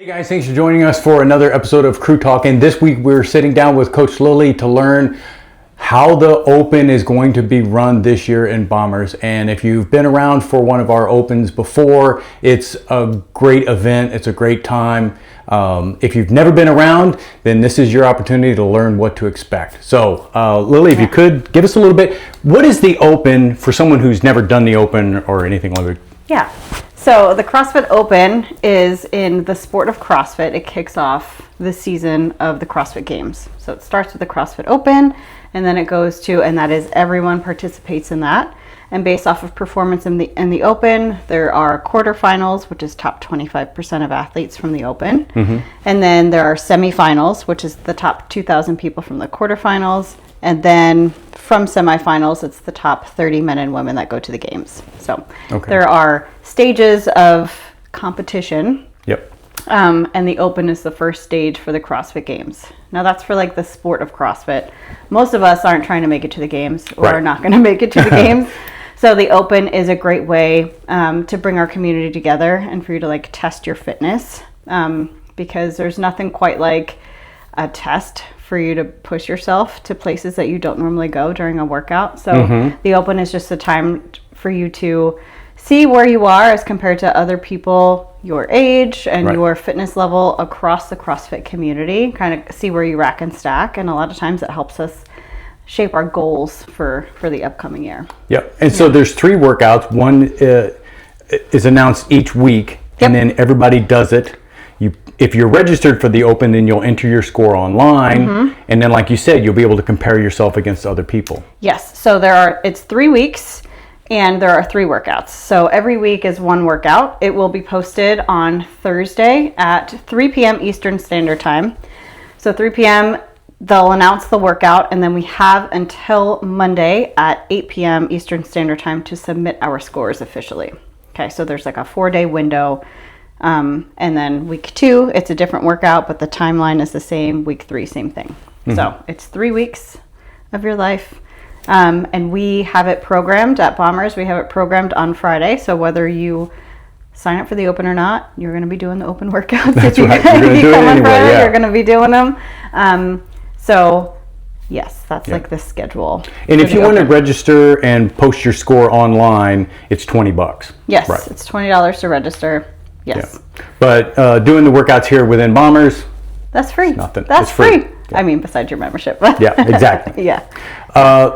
Hey guys, thanks for joining us for another episode of Crew Talk. And this week we're sitting down with Coach Lillie to learn how the Open is going to be run this year in Bombers. And if you've been around for one of our Opens before, it's a great event. It's a great time. If you've never been around, then this is your opportunity to learn what to expect. So Lillie, if you could give us a little bit, what is the Open for someone who's never done the Open or anything like that? Yeah. So the CrossFit Open is in the sport of CrossFit. It kicks off the season of the CrossFit Games. So it starts with the CrossFit Open, and then it goes to, and that is everyone participates in that. And based off of performance in the Open, there are quarterfinals, which is top 25% of athletes from the Open. Mm-hmm. And then there are semifinals, which is the top 2,000 people from the quarterfinals. And then from semifinals, it's the top 30 men and women that go to the games. So there are stages of competition. Yep. And the Open is the first stage for the CrossFit Games. Now that's for like the sport of CrossFit. Most of us aren't trying to make it to the games or are not going to make it to the games. So the Open is a great way to bring our community together and for you to like test your fitness, because there's nothing quite like a test for you to push yourself to places that you don't normally go during a workout. So the Open is just a time for you to see where you are as compared to other people your age and your fitness level across the CrossFit community, kind of see where you rack and stack. And a lot of times it helps us shape our goals for the upcoming year. Yep. And so there's 3 workouts. One is announced each week, and then everybody does it. If you're registered for the Open, then you'll enter your score online, and then like you said, you'll be able to compare yourself against other people. Yes. So it's 3 weeks, and there are 3 workouts. So every week is one workout. It will be posted on Thursday at 3 p.m. Eastern Standard Time. So 3 p.m. they'll announce the workout, and then we have until Monday at 8 p.m. Eastern Standard Time to submit our scores officially. Okay, so there's like a 4-day window. And then week 2, it's a different workout, but the timeline is the same. Week 3, same thing. So it's 3 weeks of your life. And we have it programmed at Bombers. We have it programmed on Friday. So whether you sign up for the Open or not, you're going to be doing the Open workouts. That's right. You're going to do it anyway. Friday, you're going to be doing them. So yes, that's like the schedule. And if you want to register and post your score online, it's $20. Yes, it's $20 to register. Yes. Yeah. But doing the workouts here within Bombers, that's free. Nothing. That's free. Yeah. I mean, besides your membership. Yeah, exactly. Yeah.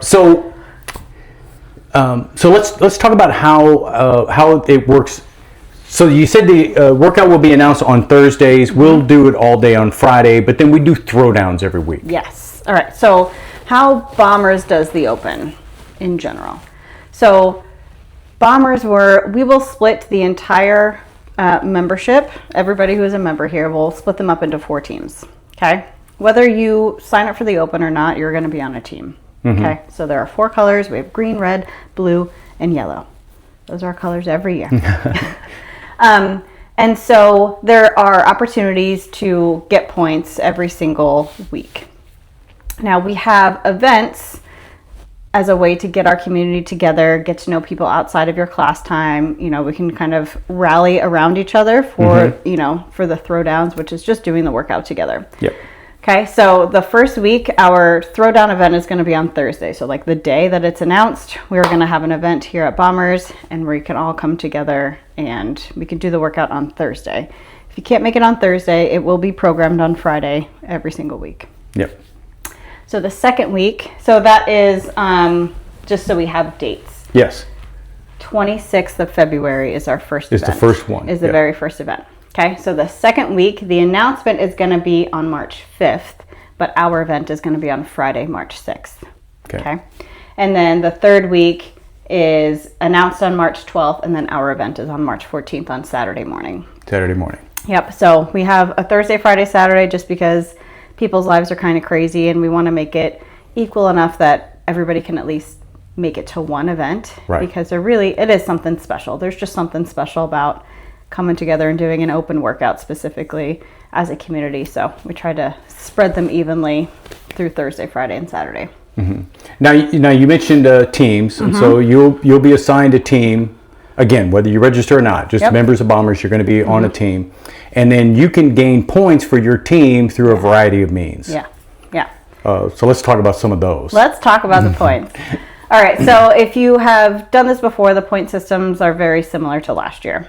So let's talk about how it works. So you said the workout will be announced on Thursdays. We'll do it all day on Friday, but then we do throwdowns every week. Yes. All right. So how Bombers does the Open in general. So Bombers we will split the entire membership. Everybody who is a member here, we'll split them up into 4 teams. Okay. Whether you sign up for the Open or not, you're going to be on a team. Okay. So there are 4 colors. We have green, red, blue, and yellow. Those are our colors every year. And so there are opportunities to get points every single week. Now we have events as a way to get our community together, get to know people outside of your class time. You know, we can kind of rally around each other for, for the throwdowns, which is just doing the workout together. Yep. Okay, so the first week, our throwdown event is going to be on Thursday. So like the day that it's announced, we're going to have an event here at Bombers, and we can all come together and we can do the workout on Thursday. If you can't make it on Thursday, it will be programmed on Friday every single week. Yep. So the second week, so that is just so we have dates. Yes. 26th of February is our first event. It's the first one. Is the very first event. Okay, so the second week, the announcement is going to be on March 5th, but our event is going to be on Friday, March 6th. Okay. And then the third week is announced on March 12th, and then our event is on March 14th on Saturday morning. Saturday morning. Yep, so we have a Thursday, Friday, Saturday, just because people's lives are kind of crazy, and we want to make it equal enough that everybody can at least make it to one event. Right. Because it is something special. There's just something special about coming together and doing an Open workout specifically as a community. So we try to spread them evenly through Thursday, Friday, and Saturday. Now you mentioned teams, and so you'll be assigned a team. again, whether you register or not, just members of Bombers, you're going to be on a team. And then you can gain points for your team through a variety of means. Yeah. Yeah. So let's talk about some of those. Let's talk about the points. All right. So if you have done this before, the point systems are very similar to last year.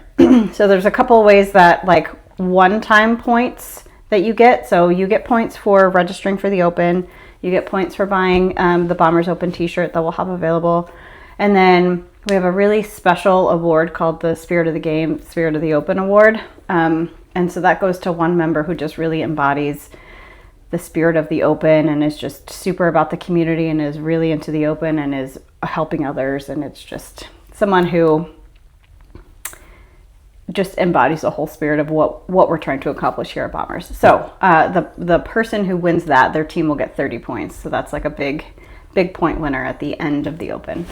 So there's a couple of ways that like one-time points that you get. So you get points for registering for the Open. You get points for buying the Bombers Open t-shirt that we'll have available. And then we have a really special award called the Spirit of the Open Award. And so that goes to one member who just really embodies the spirit of the Open and is just super about the community and is really into the Open and is helping others. And it's just someone who just embodies the whole spirit of what we're trying to accomplish here at Bombers. So the person who wins that, their team will get 30 points. So that's like a big point winner at the end of the Open.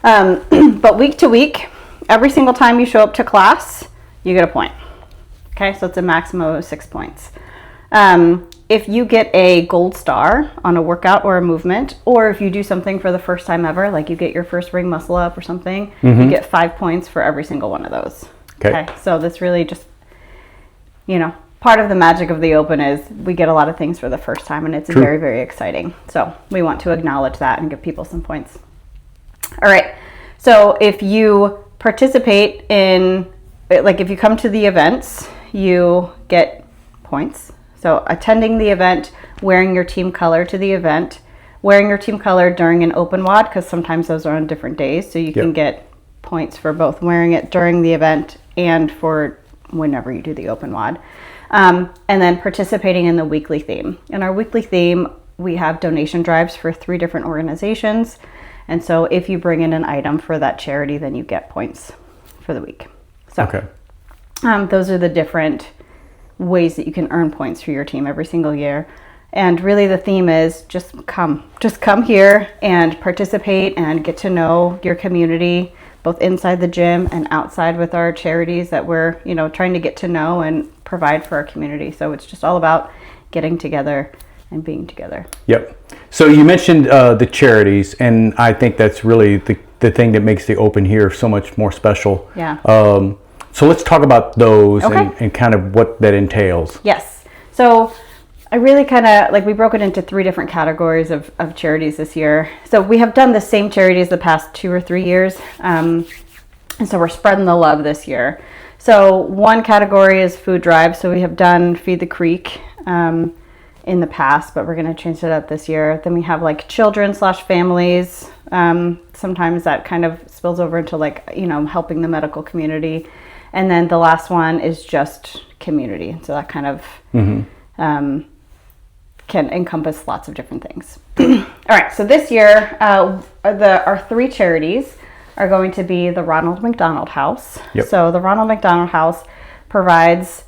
But week to week, every single time you show up to class, you get a point. Okay, so it's a maximum of 6 points. If you get a gold star on a workout or a movement, or if you do something for the first time ever, like you get your first ring muscle up or something, you get 5 points for every single one of those. Okay. So this really just, part of the magic of the Open is we get a lot of things for the first time, and it's very, very exciting. So we want to acknowledge that and give people some points. All right. So if you participate in, like if you come to the events, you get points. So attending the event, wearing your team color to the event, wearing your team color during an open WOD, because sometimes those are on different days. So you can get points for both wearing it during the event and for whenever you do the open WOD. And then participating in the weekly theme. In our weekly theme, we have donation drives for 3 different organizations. And so if you bring in an item for that charity, then you get points for the week. So those are the different ways that you can earn points for your team every single year. And really the theme is just come here and participate and get to know your community, both inside the gym and outside with our charities that we're, trying to get to know and provide for our community. So it's just all about getting together and being together. Yep. So you mentioned the charities, and I think that's really the thing that makes the Open here so much more special. Yeah. So let's talk about those and kind of what that entails. Yes. So I really kind of we broke it into 3 different categories of charities this year. So we have done the same charities the past 2 or 3 years. And so we're spreading the love this year. So one category is food drive. So we have done Feed the Creek in the past, but we're going to change it up this year. Then we have children/families. Sometimes that kind of spills over into helping the medical community. And then the last one is just community. So that kind of can encompass lots of different things. All right, so this year, our 3 charities are going to be the Ronald McDonald House. Yep. So the Ronald McDonald House provides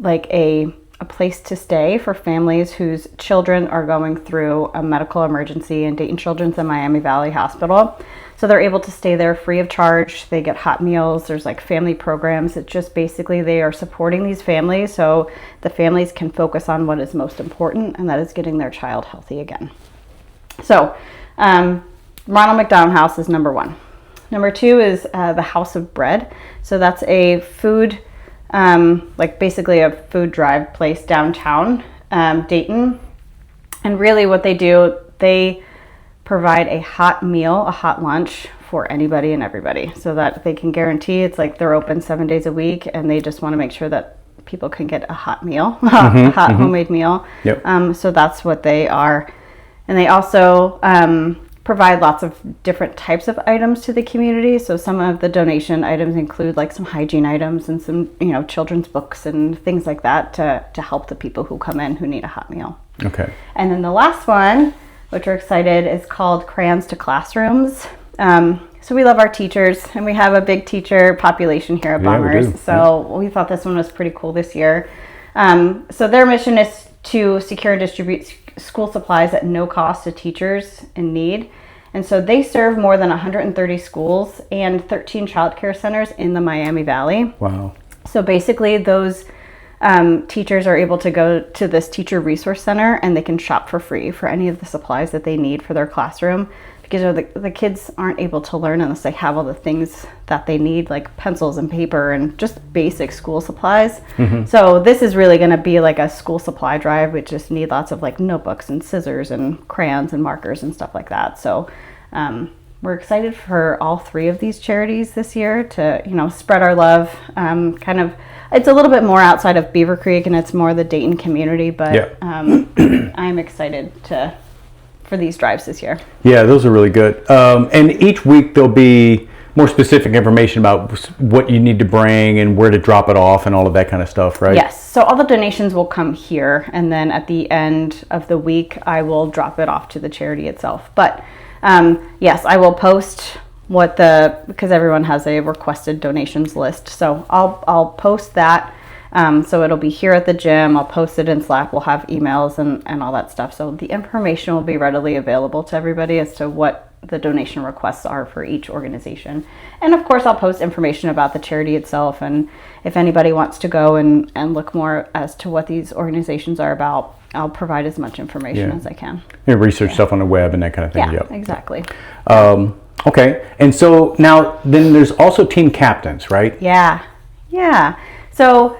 a place to stay for families whose children are going through a medical emergency in Dayton Children's and Miami Valley Hospital. So they're able to stay there free of charge. They get hot meals. There's family programs. It's just basically they are supporting these families so the families can focus on what is most important, and that is getting their child healthy again. So Ronald McDonald House is number 1. Number 2 is the House of Bread. So that's a food, basically a food drive place downtown Dayton. And really what they do, they provide a hot meal, a hot lunch for anybody and everybody, so that they can guarantee it's they're open 7 days a week, and they just want to make sure that people can get a hot meal, a hot homemade meal. Yep. So that's what they are. And they also provide lots of different types of items to the community. So some of the donation items include some hygiene items and some children's books and things like that to help the people who come in who need a hot meal. Okay. And then the last one, which we're excited, is called Crayons to Classrooms. So we love our teachers, and we have a big teacher population here at Bombers. Yeah, so we thought this one was pretty cool this year. So their mission is to secure and distribute school supplies at no cost to teachers in need. And so they serve more than 130 schools and 13 child care centers in the Miami Valley. Wow. So basically those teachers are able to go to this teacher resource center, and they can shop for free for any of the supplies that they need for their classroom, because the kids aren't able to learn unless they have all the things that they need, like pencils and paper and just basic school supplies. So this is really going to be like a school supply drive. We just need lots of like notebooks and scissors and crayons and markers and stuff like that. So we're excited for all 3 of these charities this year to, you know, spread our love. Kind of, it's a little bit more outside of Beaver Creek and it's more the Dayton community, but I'm excited for these drives this year. Yeah, those are really good. And each week there'll be more specific information about what you need to bring and where to drop it off and all of that kind of stuff, right? Yes. So all the donations will come here, and then at the end of the week, I will drop it off to the charity itself. But yes, I will post because everyone has a requested donations list. So I'll post that. So it'll be here at the gym. I'll post it in Slack. We'll have emails and all that stuff. So the information will be readily available to everybody as to what the donation requests are for each organization. And of course, I'll post information about the charity itself. And if anybody wants to go and look more as to what these organizations are about, I'll provide as much information as I can. You research stuff on the web and that kind of thing. Yeah, exactly. Okay. And so now then there's also team captains, right? Yeah. So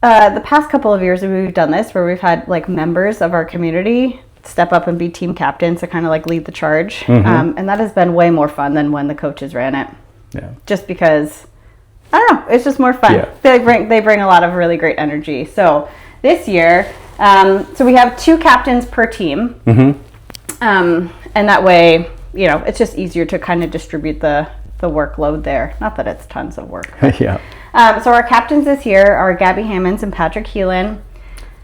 the past couple of years we've done this where we've had like members of our community step up and be team captains to kind of like lead the charge. And that has been way more fun than when the coaches ran it. Yeah. Just because, I don't know, it's just more fun. Yeah. They bring a lot of really great energy. So this year, so we have 2 captains per team. And that way, you know, it's just easier to kind of distribute the workload there. Not that it's tons of work. Yeah. So our captains this year are Gabby Hammonds and Patrick Heelan.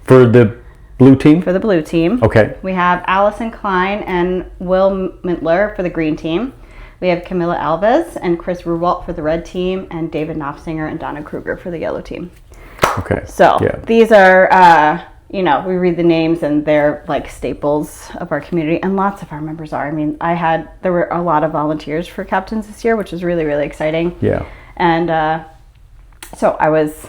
For the blue team? For the blue team. Okay. We have Allison Klein and Will Mintler for the green team. We have Camila Alves and Chris Ruwalt for the red team, and David Knopfsinger and Donna Kruger for the yellow team. Okay. So these are, you know, we read the names and they're like staples of our community, and lots of our members are. I mean, there were a lot of volunteers for captains this year, which is really, really exciting. Yeah. And so I was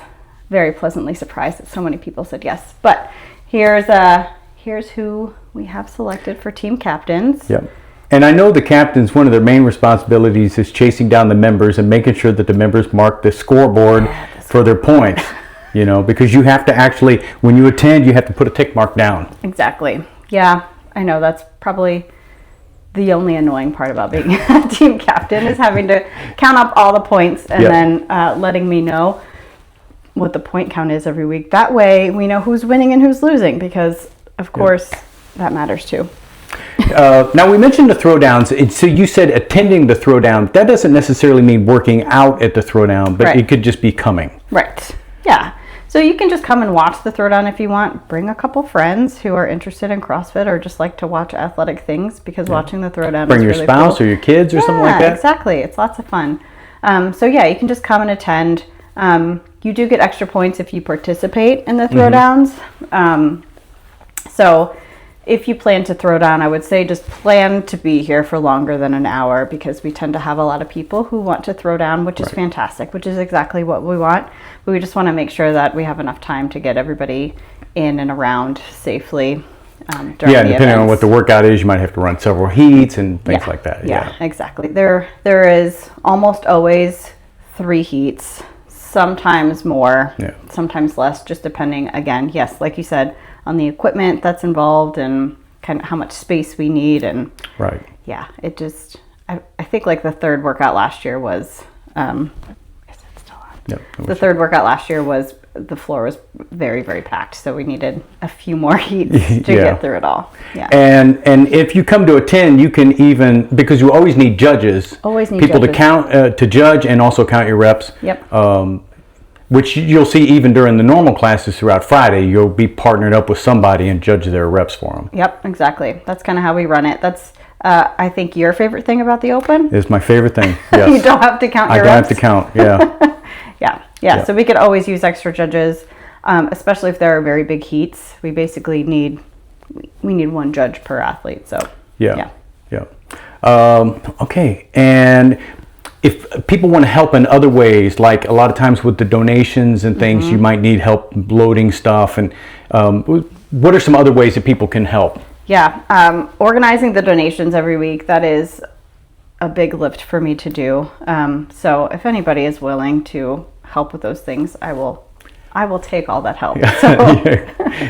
very pleasantly surprised that so many people said yes. But here's who we have selected for team captains. Yep. And I know the captains, one of their main responsibilities is chasing down the members and making sure that the members mark the scoreboard for their points. You know, because you have to actually, when you attend, you have to put a tick mark down. Exactly. Yeah, I know that's probably the only annoying part about being a team captain is having to count up all the points and then letting me know what the point count is every week. That way we know who's winning and who's losing, because of course that matters too. Now we mentioned the throwdowns. So you said attending the throwdown. That doesn't necessarily mean working out at the throwdown, but it could just be coming. Right. Yeah. So you can just come and watch the throwdown if you want. Bring a couple friends who are interested in CrossFit or just like to watch athletic things, because watching the throwdown Bring is your really spouse cool. or your kids or something like that. Exactly. It's lots of fun. So yeah, you can just come and attend. You do get extra points if you participate in the throwdowns. So if you plan to throw down, I would say just plan to be here for longer than an hour, because we tend to have a lot of people who want to throw down, which is fantastic, which is exactly what we want. But we just want to make sure that we have enough time to get everybody in and around safely during the depending on what the workout is, you might have to run several heats and things like that. Yeah, exactly. There is almost always 3 heats, sometimes more, sometimes less, just depending, again, like you said, on the equipment that's involved and kind of how much space we need. And it just, I think like the third workout last year was, the third workout last year was, the floor was very, very packed. So we needed a few more heats to get through it all. Yeah. And if you come to attend, you can even, because you always need judges. People to count, to judge and also count your reps. Yep. Which you'll see even during the normal classes throughout Friday. You'll be partnered up with somebody and judge their reps for them. Yep, exactly. That's kind of how we run it. That's, I think, your favorite thing about the Open? It's my favorite thing, yes. You don't have to count your reps? I don't have to count, yeah. So we could always use extra judges, especially if there are very big heats. We basically need 1 judge per athlete, so okay, and if people want to help in other ways, like a lot of times with the donations and things, you might need help loading stuff. And what are some other ways that people can help? Yeah, organizing the donations every week, that is a big lift for me to do. So if anybody is willing to help with those things, I will take all that help. So,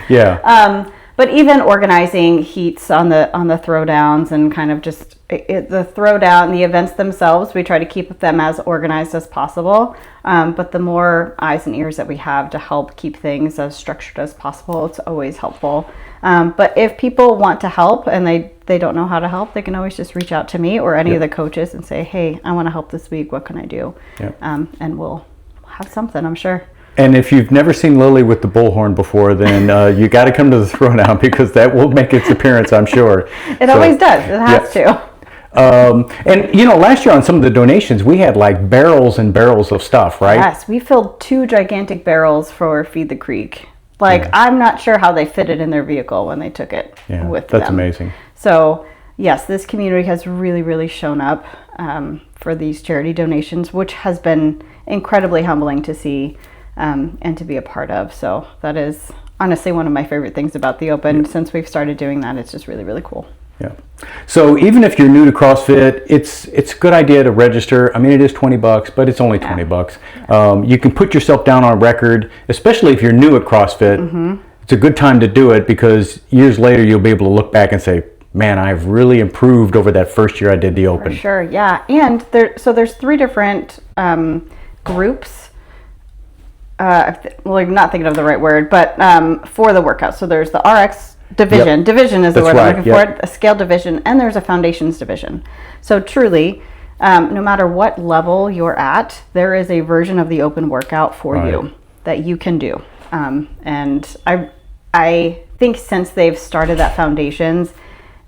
yeah. But even organizing heats on the throwdowns and kind of just the throwdown, the events themselves, we try to keep them as organized as possible. But the more eyes and ears that we have to help keep things as structured as possible, it's always helpful. But if people want to help and they don't know how to help, they can always just reach out to me or any of the coaches and say, hey, I want to help this week. What can I do? And we'll have something, I'm sure. And if you've never seen Lillie with the bullhorn before, then you got to come to the throwdown because that will make its appearance, I'm sure. It always does. It has to. And last year on some of the donations, we had like barrels and barrels of stuff, right? Yes, we filled 2 gigantic barrels for Feed the Creek. I'm not sure how they fit it in their vehicle when they took it with them. That's amazing. So yes, this community has really, really shown up for these charity donations, which has been incredibly humbling to see and to be a part of. So that is honestly one of my favorite things about the Open. Since we've started doing that, it's just really, really cool. Yeah. So even if you're new to CrossFit, it's a good idea to register. I mean, it is $20, but it's only $20. You can put yourself down on record, especially if you're new at CrossFit. It's a good time to do it because years later you'll be able to look back and say, man, I've really improved over that first year I did the Open. For sure, yeah. And there's 3 different groups. I'm not thinking of the right word, but for the workout. So there's the RX division. Division is the word I'm looking for. A scale division, and there's a foundations division. So truly, no matter what level you're at, there is a version of the Open workout for you that you can do. And I think since they've started that foundations,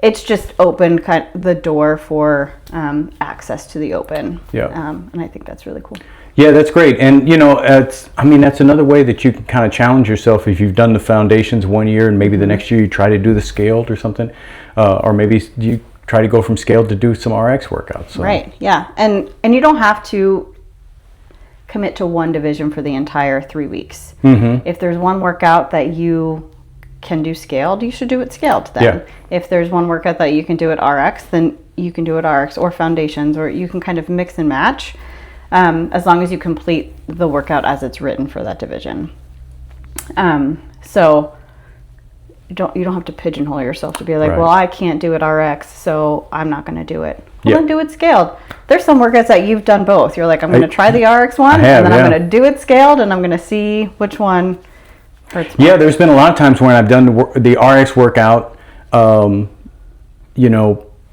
it's just opened the door for access to the Open. And I think that's really cool. Yeah, that's great. And that's another way that you can kind of challenge yourself if you've done the foundations one year and maybe the next year you try to do the scaled or something, or maybe you try to go from scaled to do some RX workouts. So. Right. Yeah. And you don't have to commit to one division for the entire 3 weeks. If there's one workout that you can do scaled, you should do it scaled then. If there's one workout that you can do at RX, then you can do it RX or foundations, or you can kind of mix and match. As long as you complete the workout as it's written for that division. So you don't have to pigeonhole yourself to be like, well, I can't do it RX, so I'm not going to do it. Well, then do it scaled. There's some workouts that you've done both. You're like, I'm going to try the RX one, and then I'm going to do it scaled, and I'm going to see which one hurts more. Yeah, there's been a lot of times when I've done the RX workout,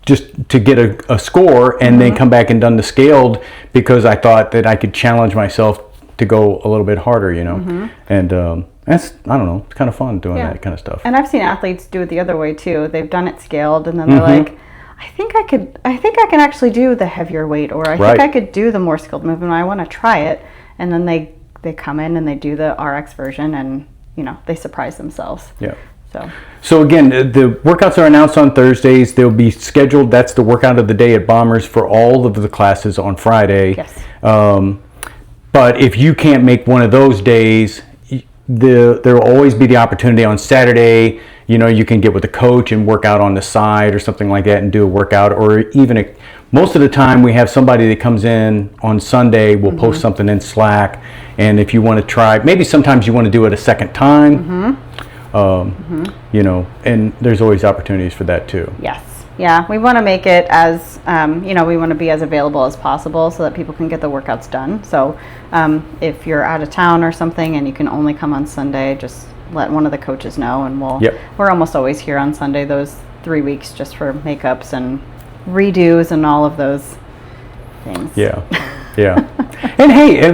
just to get a score and then come back and done the scaled because I thought that I could challenge myself to go a little bit harder, and that's, I don't know, it's kind of fun doing that kind of stuff. And I've seen athletes do it the other way too. They've done it scaled and then they're like, I think I can actually do the heavier weight, or I think I could do the more skilled movement. I want to try it. And then they come in and they do the RX version and, they surprise themselves. So again, the workouts are announced on Thursdays. They'll be scheduled. That's the workout of the day at Bombers for all of the classes on Friday. Yes. But if you can't make one of those days, there will always be the opportunity on Saturday. You can get with a coach and work out on the side or something like that and do a workout. Or even most of the time we have somebody that comes in on Sunday. We'll post something in Slack. And if you want to try, maybe sometimes you want to do it a second time. And there's always opportunities for that too. Yes. Yeah. We want to make it as, we want to be as available as possible so that people can get the workouts done. So if you're out of town or something and you can only come on Sunday, just let one of the coaches know, and we're almost always here on Sunday those 3 weeks just for makeups and redos and all of those things. And hey,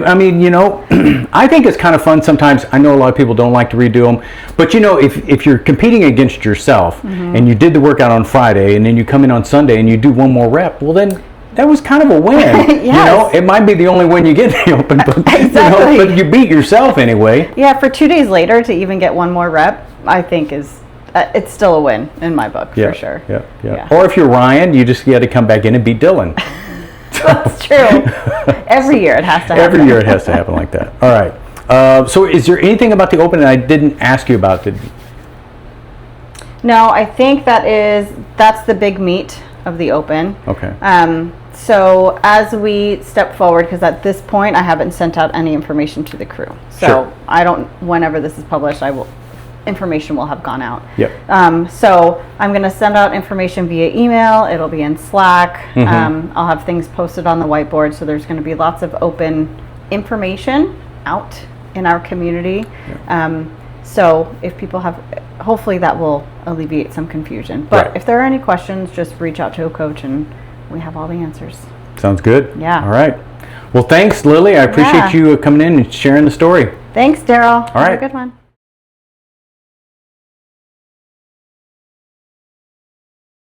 I think it's kind of fun sometimes. I know a lot of people don't like to redo them, but if you're competing against yourself and you did the workout on Friday and then you come in on Sunday and you do one more rep, well then that was kind of a win. It might be the only win you get in the Open, but but you beat yourself anyway. Yeah, for 2 days later to even get one more rep, I think is it's still a win in my book for sure. Or if you're Ryan, you just got to come back in and beat Dylan. That's true. Every year it has to happen. Every year it has to happen like that. All right. So is there anything about the Open that I didn't ask you about? No, I think that's the big meat of the Open. Okay. So as we step forward, because at this point I haven't sent out any information to the crew. So Sure. I don't, whenever this is published, information will have gone out. Yep. So I'm going to send out information via email. It'll be in Slack. I'll have things posted on the whiteboard. So there's going to be lots of open information out in our community. Yep. So if people have, hopefully that will alleviate some confusion. But Right. if there are any questions, just reach out to a coach and we have all the answers. Sounds good. Yeah. All right. Well, thanks, Lillie. I appreciate Yeah. you coming in and sharing the story. Thanks, Daryl. All right. Have a good one.